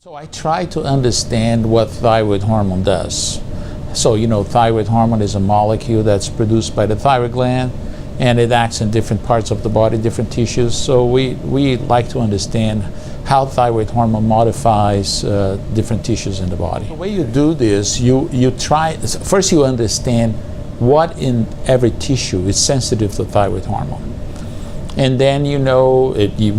So I try to understand what thyroid hormone does. So, thyroid hormone is a molecule that's produced by the thyroid gland, and it acts in different parts of the body, different tissues. So we like to understand how thyroid hormone modifies different tissues in the body. The way you do this, you try, first you understand what in every tissue is sensitive to thyroid hormone. And then you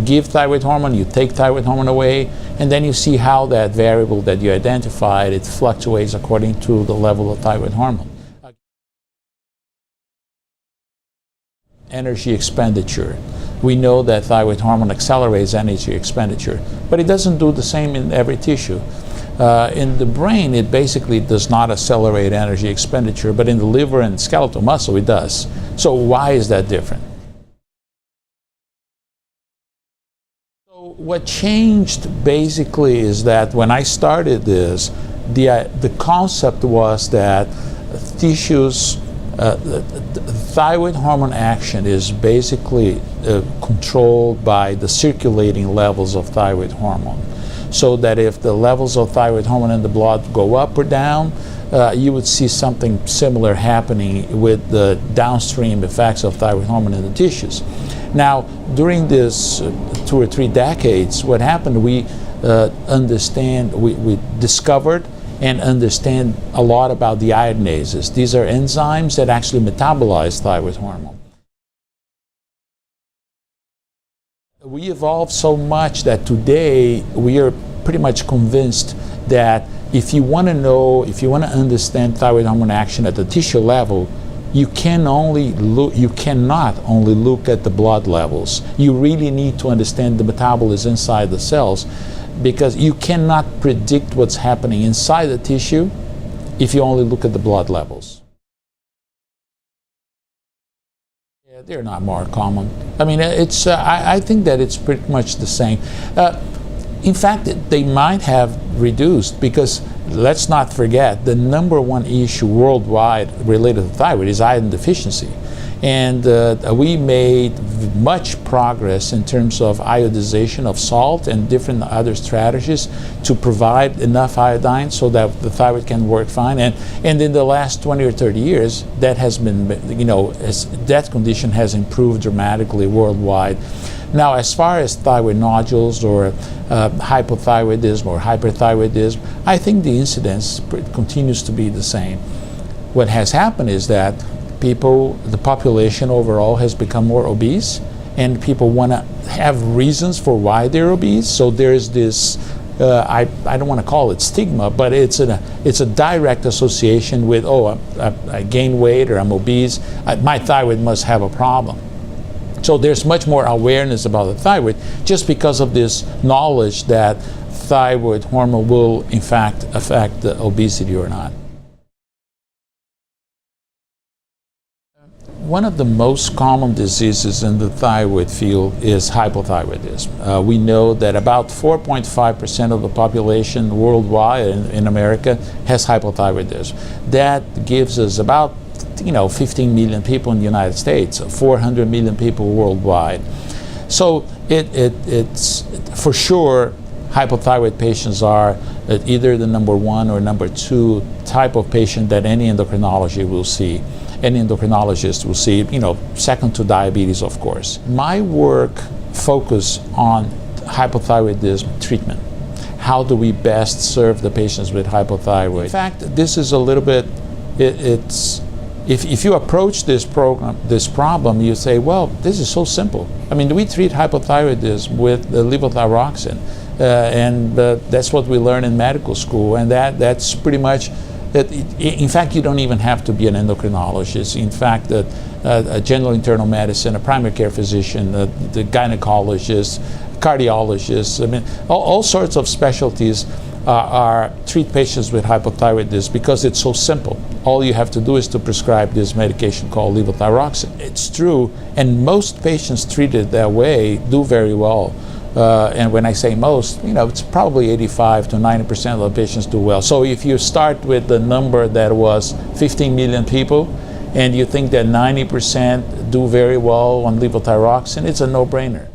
give thyroid hormone, you take thyroid hormone away, and then you see how that variable that you identified, it fluctuates according to the level of thyroid hormone. Energy expenditure. We know that thyroid hormone accelerates energy expenditure, but it doesn't do the same in every tissue. In the brain, it basically does not accelerate energy expenditure, but in the liver and skeletal muscle, it does. So why is that different? What changed basically is that when I started this, the concept was that tissues, thyroid hormone action is basically controlled by the circulating levels of thyroid hormone. So that if the levels of thyroid hormone in the blood go up or down, you would see something similar happening with the downstream effects of thyroid hormone in the tissues. Now, during this 2 or 3 decades, what happened, we discovered and understand a lot about the iodinases. These are enzymes that actually metabolize thyroid hormone. We evolved so much that today we are pretty much convinced that if you want to understand thyroid hormone action at the tissue level, you cannot only look at the blood levels. You really need to understand the metabolism inside the cells, because you cannot predict what's happening inside the tissue if you only look at the blood levels. Yeah, they're not more common. I mean, I think that it's pretty much the same. In fact, they might have reduced, because let's not forget the #1 issue worldwide related to thyroid is iodine deficiency. And we made much progress in terms of iodization of salt and different other strategies to provide enough iodine so that the thyroid can work fine. And in the last 20 or 30 years, that has been, that condition has improved dramatically worldwide. Now, as far as thyroid nodules or hypothyroidism or hyperthyroidism, I think the incidence continues to be the same. What has happened is that the population overall has become more obese, and people want to have reasons for why they're obese. So there's this, I don't want to call it stigma, but it's a direct association with, I gain weight or I'm obese, my thyroid must have a problem. So there's much more awareness about the thyroid just because of this knowledge that thyroid hormone will in fact affect the obesity or not. One of the most common diseases in the thyroid field is hypothyroidism. We know that about 4.5% of the population worldwide in America has hypothyroidism. That gives us about 15 million people in the United States, 400 million people worldwide. So it's for sure, hypothyroid patients are either the #1 or #2 type of patient that any endocrinology will see. Any endocrinologist will see, second to diabetes, of course. My work focuses on hypothyroidism treatment. How do we best serve the patients with hypothyroid? In fact, this is a little bit, if you approach this problem, you say, well, this is so simple. I mean, we treat hypothyroidism with levothyroxine, and that's what we learn in medical school, and that's pretty much it. In fact, you don't even have to be an endocrinologist. In fact, a general internal medicine, a primary care physician, the gynecologist, cardiologist, I mean, all sorts of specialties treat patients with hypothyroidism because it's so simple. All you have to do is to prescribe this medication called levothyroxine. It's true, and most patients treated that way do very well. And when I say most, it's probably 85 to 90% of the patients do well. So if you start with the number that was 15 million people, and you think that 90% do very well on levothyroxine, it's a no-brainer.